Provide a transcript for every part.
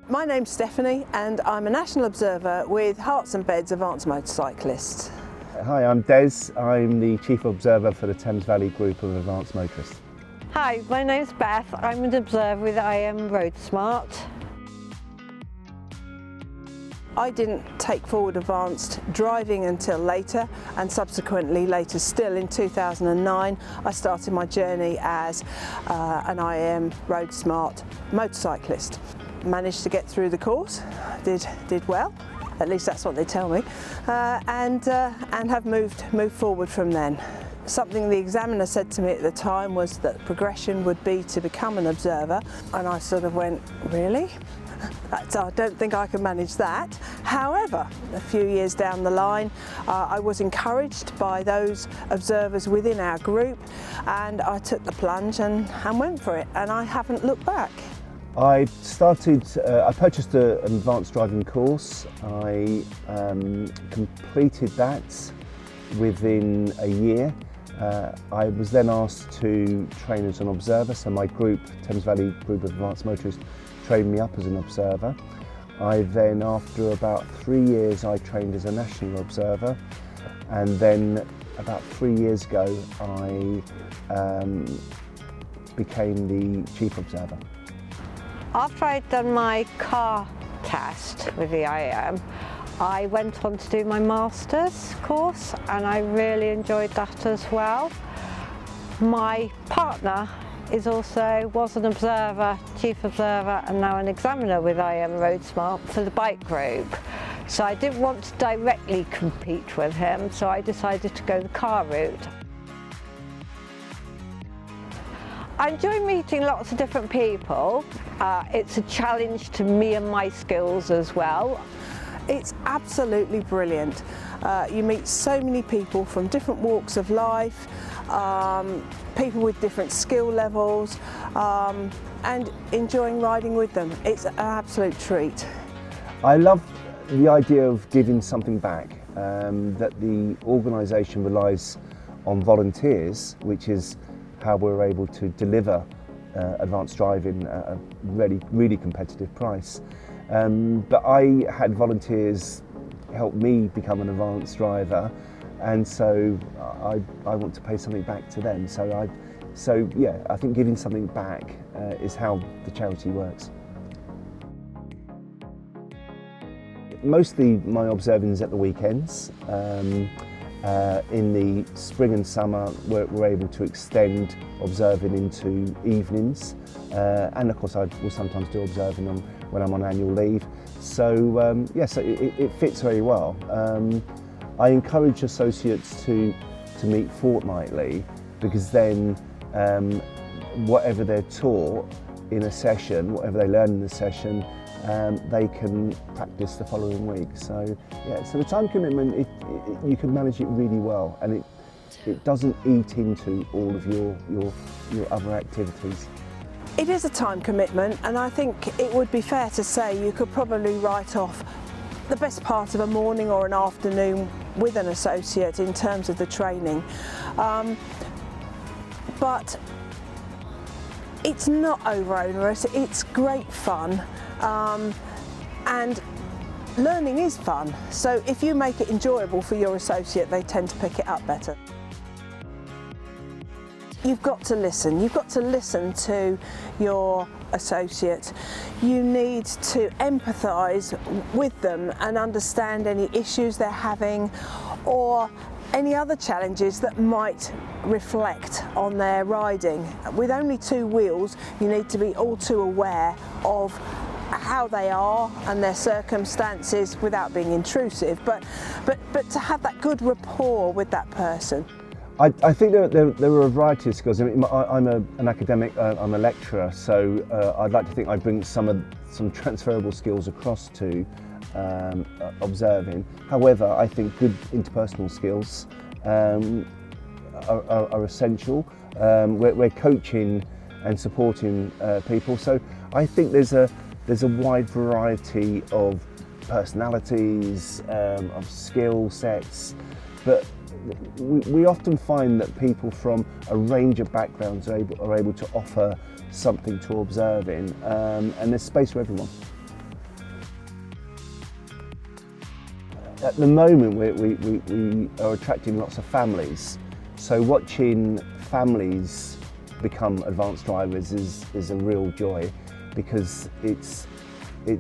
My name's Stephanie and I'm a National Observer with Hearts and Beds Advanced Motorcyclists. Hi, I'm Des. I'm the Chief Observer for the Thames Valley Group of Advanced Motorists. Hi, my name's Beth. I'm an observer with IAM RoadSmart. I didn't take forward advanced driving until later, and subsequently later still in 2009 I started my journey as an IAM RoadSmart motorcyclist. Managed to get through the course, did well, at least that's what they tell me, and have moved forward from then. Something the examiner said to me at the time was that progression would be to become an observer, and I sort of went, really? I don't think I can manage that. However, a few years down the line, I was encouraged by those observers within our group, and I took the plunge and went for it, and I haven't looked back. I purchased an advanced driving course. I completed that within a year. I was then asked to train as an observer, so my group, Thames Valley Group of Advanced Motorists, trained me up as an observer. I then, after about 3 years, I trained as a national observer, and then about 3 years ago I became the chief observer. After I'd done my car test with the IAM, I went on to do my master's course, and I really enjoyed that as well. My partner was an observer, chief observer, and now an examiner with IAM RoadSmart for the bike group. So I didn't want to directly compete with him, so I decided to go the car route. I enjoy meeting lots of different people. It's a challenge to me and my skills as well. It's absolutely brilliant. You meet so many people from different walks of life, people with different skill levels, and enjoying riding with them. It's an absolute treat. I love the idea of giving something back, that the organisation relies on volunteers, which is how we're able to deliver advanced driving at a really competitive price. But I had volunteers help me become an advanced driver, and so I want to pay something back to them. So yeah, I think giving something back is how the charity works. Mostly my observing is at the weekends. In the spring and summer we're able to extend observing into evenings, and of course I will sometimes do observing when I'm on annual leave. So yes, it fits very well. I encourage associates to meet fortnightly, because then whatever they're taught in a session, whatever they learn in the session, they can practice the following week. So yeah, so the time commitment, you can manage it really well, and it doesn't eat into all of your other activities. It is a time commitment, and I think it would be fair to say you could probably write off the best part of a morning or an afternoon with an associate in terms of the training. But it's not over onerous, it's great fun, and learning is fun. So if you make it enjoyable for your associate, they tend to pick it up better. You've got to listen to your associate. You need to empathise with them and understand any issues they're having, or any other challenges that might reflect on their riding. With only 2 wheels, you need to be all too aware of how they are and their circumstances without being intrusive, but to have that good rapport with that person. I think there are a variety of skills. I mean, I'm an academic, I'm a lecturer, so I'd like to think I bring some transferable skills across to observing. However, I think good interpersonal skills are essential. We're coaching and supporting people, so I think there's a wide variety of personalities, of skill sets, but we often find that people from a range of backgrounds are able to offer something to observing, and there's space for everyone. at the moment we are attracting lots of families, so watching families become advanced drivers is a real joy, because it's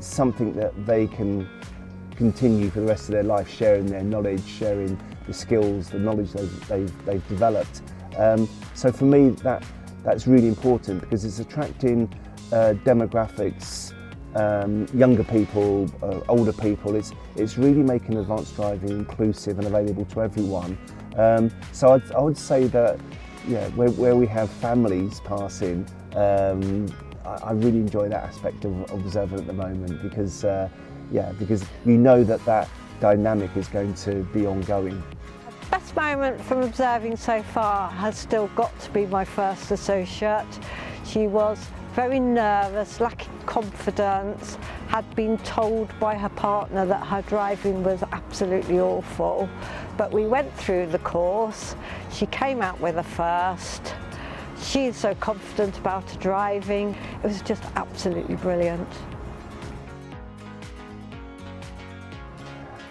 something that they can continue for the rest of their life, sharing their knowledge, sharing the skills, the knowledge they've developed. So for me that's really important, because it's attracting demographics, younger people, older people. It's really making advanced driving inclusive and available to everyone. So I would say that, yeah, where we have families passing, I really enjoy that aspect of Observer at the moment, because because you know that dynamic is going to be ongoing. Best moment from observing so far has still got to be my first associate. She was very nervous, lacking confidence, had been told by her partner that her driving was absolutely awful. But we went through the course, she came out with a first. She's so confident about her driving. It was just absolutely brilliant.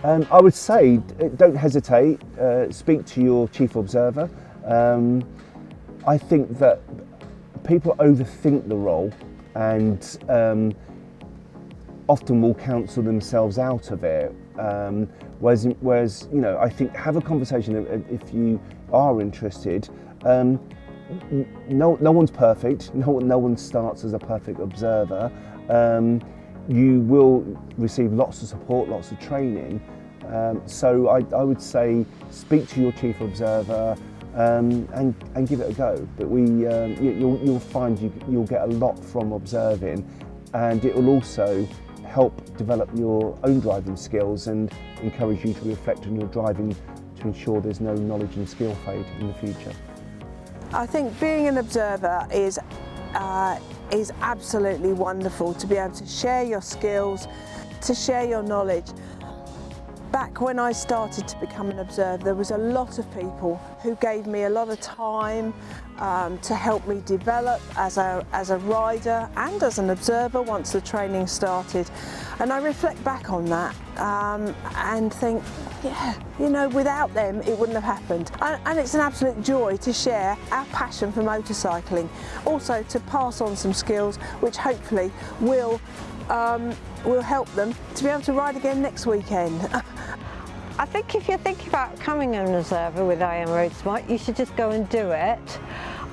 I would say don't hesitate, speak to your chief observer. I think that people overthink the role and often will counsel themselves out of it. Whereas you know, I think have a conversation if you are interested. No one's perfect. No one starts as a perfect observer. You will receive lots of support, lots of training. So I would say speak to your chief observer and give it a go. But you'll find you'll get a lot from observing, and it will also help develop your own driving skills and encourage you to reflect on your driving to ensure there's no knowledge and skill fade in the future. I think being an observer is absolutely wonderful, to be able to share your skills, to share your knowledge. Back when I started to become an observer, there was a lot of people who gave me a lot of time to help me develop as a rider and as an observer once the training started. And I reflect back on that and think, yeah, you know, without them it wouldn't have happened. And it's an absolute joy to share our passion for motorcycling, also to pass on some skills which hopefully will help them to be able to ride again next weekend. I think if you're thinking about becoming an observer with IAM RoadSmart, you should just go and do it.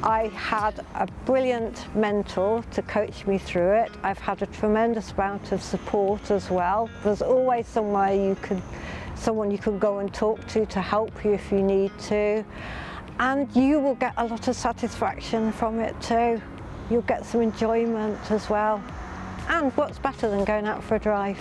I had a brilliant mentor to coach me through it. I've had a tremendous amount of support as well. There's always someone you can go and talk to help you if you need to. And you will get a lot of satisfaction from it too. You'll get some enjoyment as well. And what's better than going out for a drive?